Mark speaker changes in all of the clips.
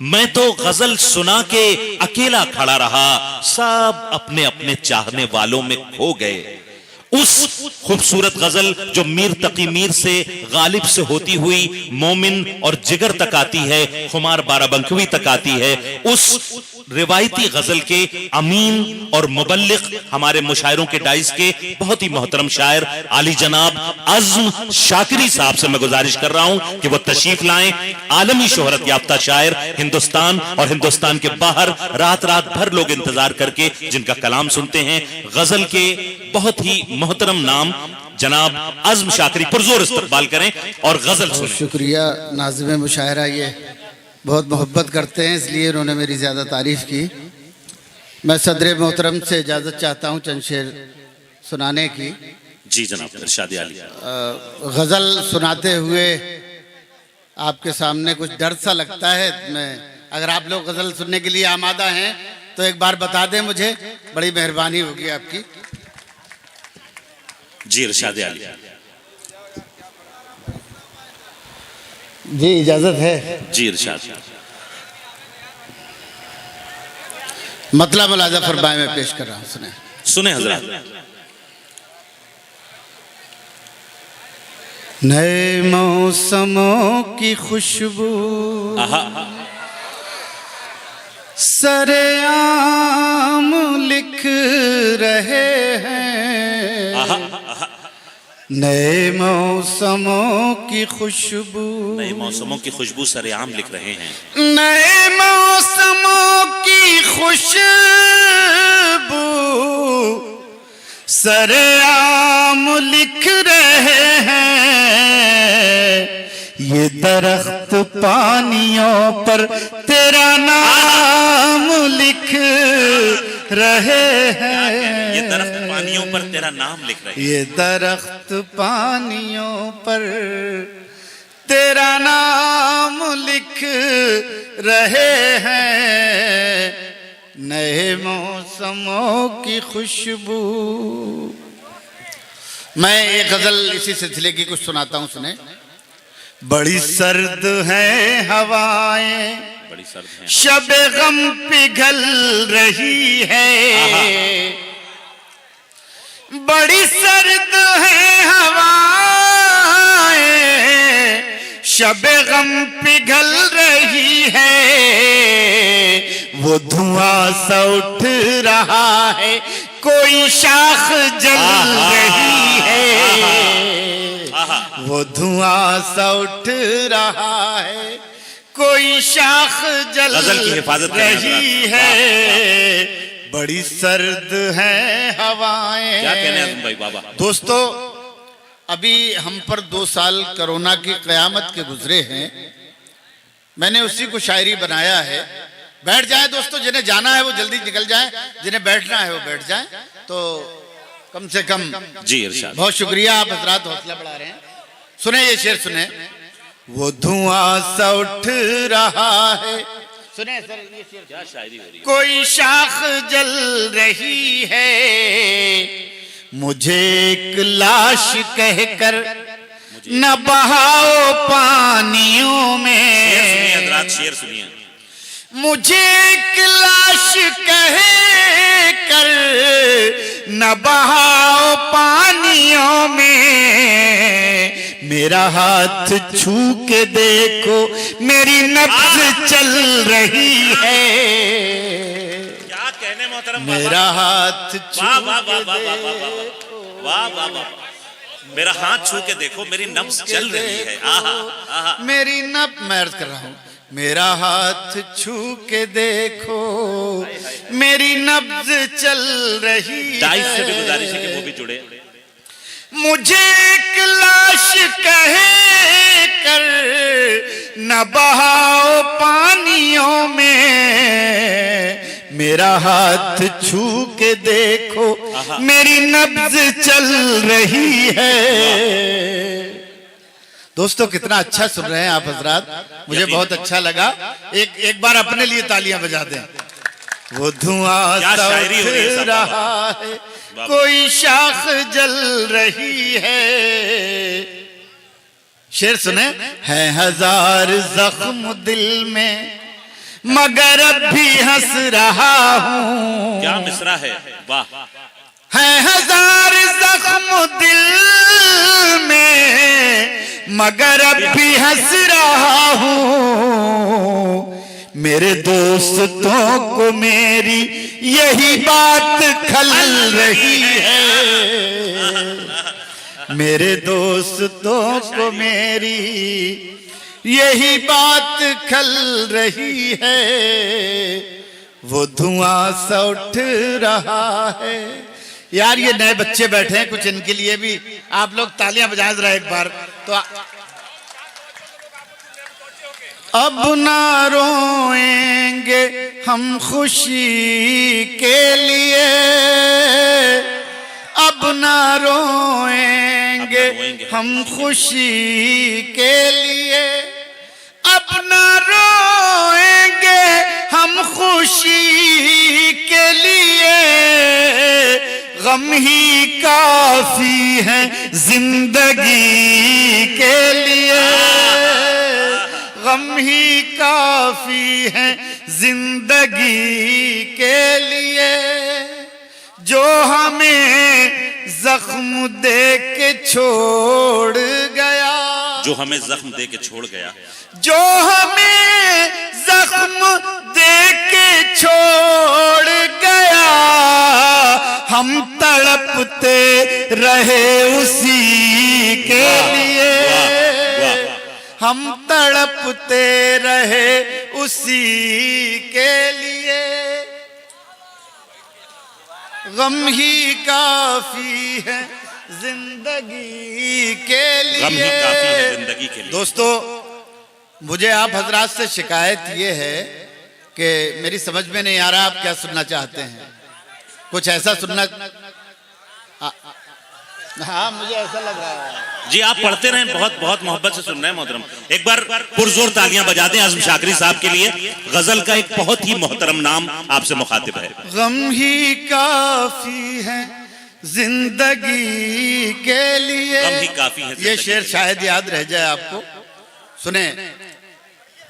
Speaker 1: मैं तो गजल सुना के अकेला खड़ा रहा, सब अपने अपने चाहने वालों में खो गए। उस खूबसूरत गजल जो मीर तकी मीर से गालिब से होती हुई मोमिन और जिगर तक आती है, खुमार बाराबंकवी तक आती है, उस रिवायती गजल के अमीन और मुबल्लिग हमारे मुशायरों के डाइस के बहुत ही मोहतरम शायर आली जनाब अज़्म शाकिरी साहब से मैं गुजारिश कर रहा हूं कि वो तशरीफ लाएं। आलमी शोहरत याफ्ता शायर, हिंदुस्तान और हिंदुस्तान के बाहर रात रात भर लोग इंतजार करके जिनका कलाम सुनते हैं। गजल के बहुत ही मोहतरम नाम जनाब अज़्म शाकिरी, पुरजोर इस्तकबाल करें और गजल सुनें।
Speaker 2: शुक्रिया। नाज़िम मुशायरा ये बहुत मोहब्बत करते हैं, इसलिए उन्होंने मेरी ज़्यादा तारीफ़ की। मैं सदर मोहतरम से इजाज़त चाहता हूँ चंद शेर सुनाने की।
Speaker 1: जी जनाब, इरशाद आली।
Speaker 2: गज़ल सुनाते हुए आपके सामने कुछ डर सा लगता है। मैं अगर आप लोग गज़ल सुनने के लिए आमादा हैं तो एक बार बता दें मुझे, बड़ी मेहरबानी होगी आपकी।
Speaker 1: जी इरशाद आली।
Speaker 2: जी इजाज़त है।
Speaker 1: जी इरशाद।
Speaker 2: मतलब मुलाजा फरमाए, मैं पेश कर रहा हूँ, सुने
Speaker 1: सुने हजरत।
Speaker 2: नए मौसमों की खुशबू सरेआम लिख रहे हैं। नए मौसमों की खुशबू,
Speaker 1: नए मौसमों की खुशबू सरेआम लिख रहे हैं।
Speaker 2: नए मौसमों की खुशबू सरेआम लिख रहे हैं। ये दरख्त पानियों पर तेरा नाम लिख रहे हैं।
Speaker 1: ये दरख्त पानियों पर तेरा नाम लिख रहे हैं।
Speaker 2: ये दरख्त पानियों पर तेरा नाम लिख रहे हैं। नए मौसमों की खुशबू। मैं एक गजल इसी सिलसिले की कुछ सुनाता हूँ, सुने। बड़ी सर्द है हवाएं,
Speaker 1: बड़ी सर्द है,
Speaker 2: शबे गम पिघल रही है। बड़ी सर्द है हवाएं, शबे गम पिघल रही है। वो धुआं सा उठ रहा है, कोई शाख जल रही है। वो धुआं सा उठ रहा है, कोई शाख जल रही है। बड़ी सर्द है हवाएं।
Speaker 1: क्या कहने हैं भाई बाबा।
Speaker 2: दोस्तों, अभी हम पर 2 साल कोरोना की क़यामत के गुजरे हैं। मैंने उसी को शायरी बनाया है। बैठ जाए दोस्तों, जिन्हें जाना है वो जल्दी निकल जाए, जिन्हें बैठना है वो बैठ जाए। तो कम से कम
Speaker 1: जी इरशाद।
Speaker 2: बहुत शुक्रिया, आप हजरात हौसला बढ़ा रहे हैं। सुने ये शेर, सुने। वो धुआं सा उठ रहा है, सुने सर ये शेर,
Speaker 1: क्या शायरी हो रही है।
Speaker 2: कोई शाख जल रही है। मुझे एक लाश कहकर न बहाओ पानियों में।
Speaker 1: सुनिए हजरात, शेर सुनिए।
Speaker 2: मुझे एक लाश कह कर न बहाओ पानियों में। मेरा हाथ छू के देखो, मेरी नब्ज़ चल रही है।
Speaker 1: क्या कहने मोहतरम।
Speaker 2: मेरा हाथ छू
Speaker 1: वाह वाह वाह
Speaker 2: के
Speaker 1: वाह वाह वाह
Speaker 2: देखो,
Speaker 1: वाह वाह वाह। मेरा हाथ छू के देखो, मेरी नब्ज़ चल रही है। आहा आहा।
Speaker 2: मेरी नब्ज़, मैं अर्ज़ कर रहा हूँ, मेरा हाथ छू के देखो, मेरी नब्ज़ चल रही है।
Speaker 1: डाइस से भी गुजारिश है कि वो भी जुड़े।
Speaker 2: मुझे एक लाश कह कर न बहाओ पानियों में। मेरा हाथ छू के देखो, मेरी नब्ज़ चल रही है। दोस्तों, कितना अच्छा सुन रहे हैं आप हजरात, मुझे बहुत अच्छा लगा। एक बार अपने लिए तालियां बजा दें। वो धुआं सा उठ रहा है, कोई शाख जल रही है। शेर सुने। है हजार जख्म दिल में, मगर अब भी हंस रहा हूँ।
Speaker 1: क्या मिसरा है, वाह।
Speaker 2: है हजार जख्म दिल में मगर अब भी हंस रहा हूँ। मेरे दोस्तों को मेरी यही बात खल रही है। मेरे दोस्तों को मेरी यही बात खल रही है। वो धुआं सा उठ रहा है। यार ये नए बच्चे बैठे हैं, कुछ इनके लिए भी आप लोग तालियां बजाएं जरा एक बार तो। अब ना रोएंगे हम खुशी के लिए, अब ना रोएंगे हम खुशी के लिए, अब ना रोएंगे हम खुशी के लिए। गम ही काफी है जिंदगी के लिए, गम ही काफी है जिंदगी के लिए। जो हमें जख्म दे के छोड़ गया,
Speaker 1: जो हमें जख्म दे के छोड़ गया,
Speaker 2: जो हमें जख्म दे के छोड़ गया। हम तड़पते रहे उसी के लिए, हम तड़पते रहे उसी के लिए। गम ही काफी है जिंदगी के लिए,
Speaker 1: गम ही काफी है जिंदगी के लिए।
Speaker 2: दोस्तों मुझे आप हजरात से शिकायत ये है कि मेरी समझ में नहीं आ रहा आप क्या सुनना चाहते हैं। कुछ ऐसा सुनना, हाँ मुझे ऐसा लग रहा है।
Speaker 1: जी आप पढ़ते रहें, बहुत बहुत मोहब्बत से सुन रहे हैं मोहतरम। एक बार पुरजोर तालियां बजा दें आज़म शाकरी साहब के लिए। गजल का एक बहुत ही मोहतरम नाम आपसे मुखातिब है।
Speaker 2: गम ही काफी है जिंदगी के लिए,
Speaker 1: गम ही काफी है।
Speaker 2: ये शेर शायद याद रह जाए आपको, सुने।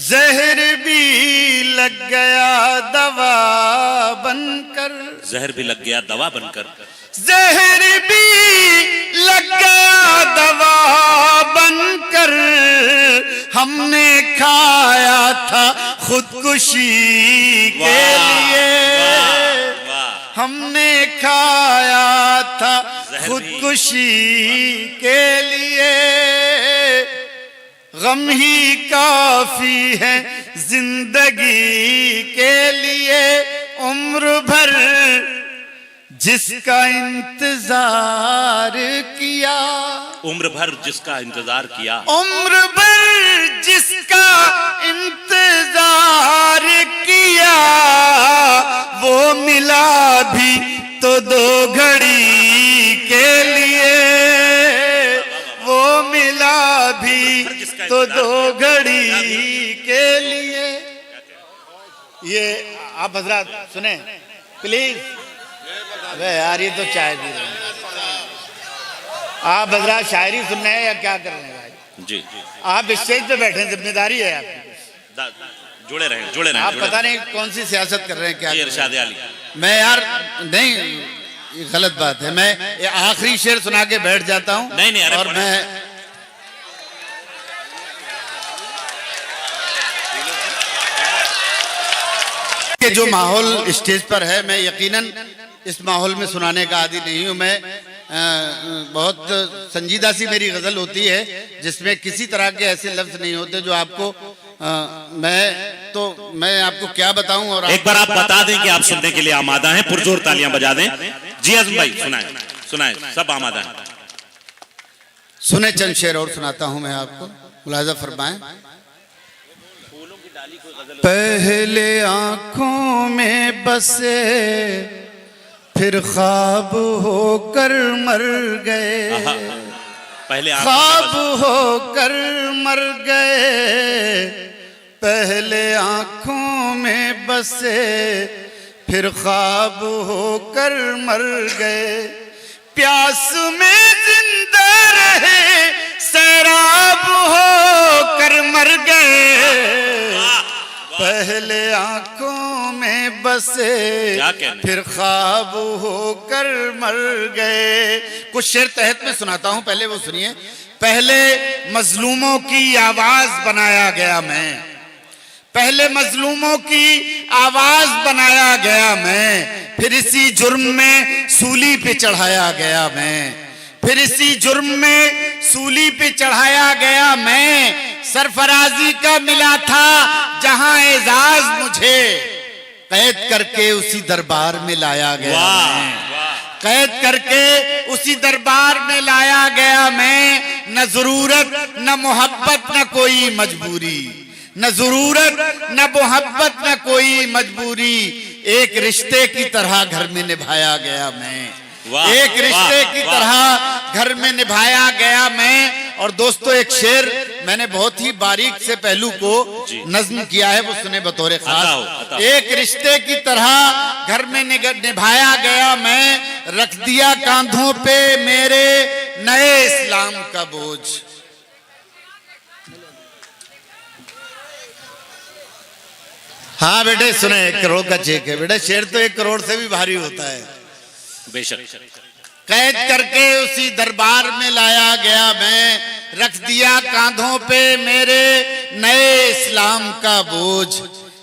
Speaker 2: जहर भी लग गया दवा बनकर,
Speaker 1: जहर भी लग गया दवा बनकर,
Speaker 2: जहर भी लग गया दवा बनकर। हमने खाया था खुदकुशी के लिए, हमने खाया था खुदकुशी के लिए। गम ही काफी है जिंदगी के लिए। उम्र भर जिसका इंतजार किया,
Speaker 1: उम्र भर जिसका इंतजार किया,
Speaker 2: उम्र भर जिसका इंतजार किया। वो मिला भी तो दो घड़ी के लिए, वो मिला भी तो दो घड़ी के लिए। ये आप हजरात सुने प्लीज। अबे यार ये तो चाय पी रहे हैं आप हजरात, शायरी सुन रहे हैं या क्या कर रहे हैं भाई? जी आप स्टेज पे बैठे हैं, जिम्मेदारी है आपकी।
Speaker 1: जुड़े रहें, जुड़े रहें।
Speaker 2: आप पता नहीं कौन सी सियासत कर रहे हैं, क्या
Speaker 1: इरशाद अली।
Speaker 2: मैं यार नहीं, ये गलत बात है। मैं आखिरी शेर सुना के बैठ जाता हूँ।
Speaker 1: नहीं नहीं,
Speaker 2: और मैं कि जो माहौल स्टेज पर है, मैं यकीनन इस माहौल में सुनाने का आदी नहीं हूँ। मैं बहुत संजीदा सी मेरी गजल होती है जिसमें किसी तरह के ऐसे लफ्ज नहीं होते जो आपको मैं आपको क्या बताऊं। और
Speaker 1: एक बार आप बता दें कि आप सुनने के लिए आमादा हैं। पुरजोर तालियां बजा दें। जी आज़म भाई सुनाए, सुनाए, सब आमादा हैं।
Speaker 2: सुने चंद शेर और सुनाता हूं मैं आपको, मुलाजा फरमाएं। पहले आंखों में बसे फिर ख्वाब होकर मर गए,
Speaker 1: पहले
Speaker 2: ख्वाब होकर मर गए। पहले आंखों में बसे फिर ख्वाब होकर मर गए। प्यास में जिंदा रहे सैराब होकर मर गए। पहले आंखों में बसे
Speaker 1: क्या कहने?
Speaker 2: फिर ख्वाब होकर मर गए। कुछ शेर तहत में सुनाता हूं, पहले वो सुनिए। पहले मजलूमों की आवाज बनाया गया मैं, पहले मजलूमों की आवाज बनाया गया मैं, फिर इसी जुर्म में सूली पे चढ़ाया गया मैं, फिर इसी जुर्म में सूली पे चढ़ाया गया मैं। सरफराजी का मिला था जहां एजाज मुझे, कैद करके उसी दरबार में लाया गया मैं, कैद करके उसी दरबार में लाया गया मैं। न जरूरत न मोहब्बत न कोई मजबूरी, न जरूरत न मोहब्बत न कोई मजबूरी, एक रिश्ते की तरह घर में निभाया गया मैं, एक रिश्ते की तरह घर में निभाया गया मैं। और दोस्तों एक शेर मैंने बहुत ही बारीक से पहलू को नज्म किया है, वो सुने बतौर खास। एक रिश्ते की तरह घर में निभाया गया मैं, रख दिया कांधों पे मेरे नए इस्लाम का बोझ। हाँ बेटे सुने, 1 करोड़ का चेक है बेटा, शेर तो 1 करोड़ से भी भारी होता है।
Speaker 1: बेशक।
Speaker 2: कैद करके उसी दरबार में लाया गया मैं, रख दिया कांधों पे मेरे नए इस्लाम का बोझ।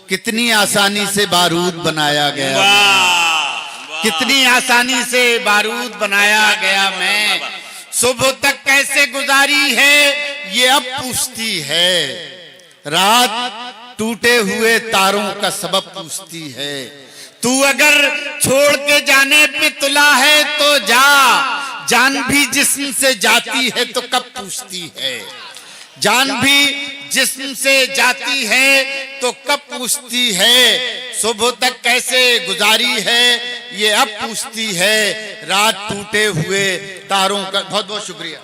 Speaker 2: कितनी आसानी से बारूद बनाया गया, कितनी आसानी से बारूद बनाया गया मैं। सुबह तक कैसे गुजारी है ये अब पूछती है, रात टूटे हुए तारों का सबब पूछती है। तू अगर छोड़ के जाने पे तुला है तो जा, जान भी जिस्म से जाती है तो कब पूछती है, जान भी जिस्म से जाती है तो कब पूछती है। सुबह तक कैसे गुजारी है ये अब पूछती है, रात टूटे हुए तारों का। बहुत बहुत शुक्रिया।